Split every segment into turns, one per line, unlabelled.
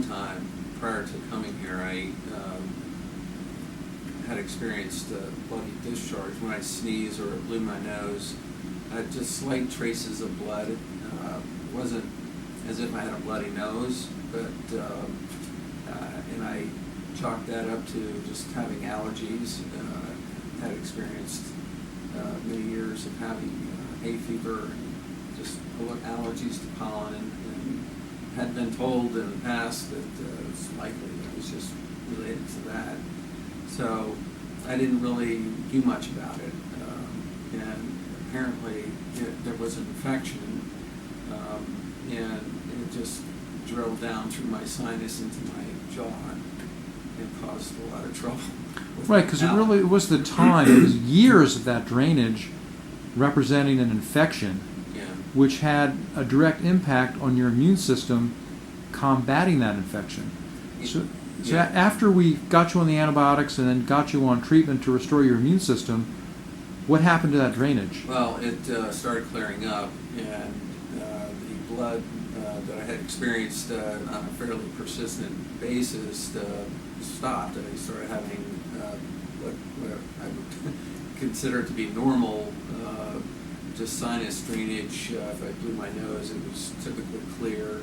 time prior to coming here, I had experienced bloody discharge when I sneezed or blew my nose. I had just slight traces of blood. It wasn't as if I had a bloody nose, but and I chalked that up to just having allergies. Had experienced many years of having hay fever and just allergies to pollen, and had been told in the past that it's likely that it was just related to that. So I didn't really do much about it, and apparently there was an infection, and it just drilled down through my sinus into my jaw and caused a lot of trouble.
Right, because it was the time, it was years of that drainage representing an infection, which had a direct impact on your immune system combating that infection. So after we got you on the antibiotics and then got you on treatment to restore your immune system, what happened to that drainage?
Well, it started clearing up, and the blood that I had experienced on a fairly persistent basis stopped. I started having what I would consider to be normal, just sinus drainage. If I blew my nose, it was typically clear.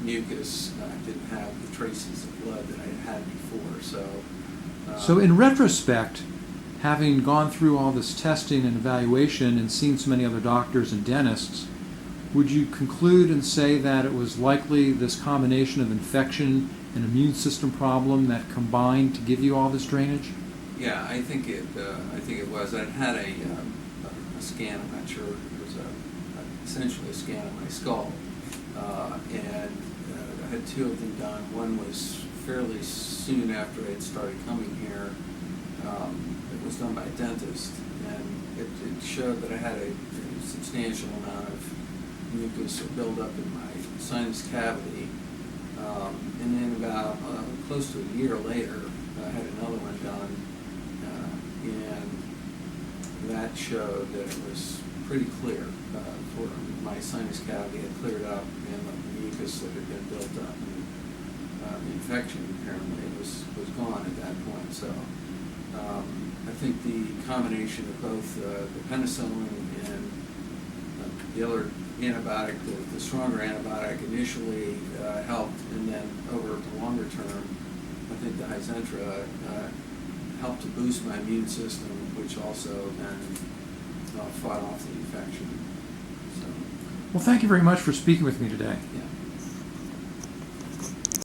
Mucus, I didn't have the traces of blood that I had before. So
in retrospect, having gone through all this testing and evaluation and seen so many other doctors and dentists, would you conclude and say that it was likely this combination of infection and immune system problem that combined to give you all this drainage?
Yeah, I think it was. I had a scan. I'm not sure. It was essentially a scan of my skull, and I had two of them done. One was fairly soon after I had started coming here. It was done by a dentist, and it showed that I had a substantial amount of mucus buildup in my sinus cavity. And then about close to a year later, I had another one done, and that showed that it was pretty clear. For my sinus cavity had cleared up, and the mucus that had been built up, and the infection apparently was gone at that point. So I think the combination of both the penicillin and the other antibiotic, the stronger antibiotic initially helped, and then over the longer term, I think the Hizentra helped to boost my immune system, which also then fought off the infection. So,
well, thank you very much for speaking with me today.
yeah.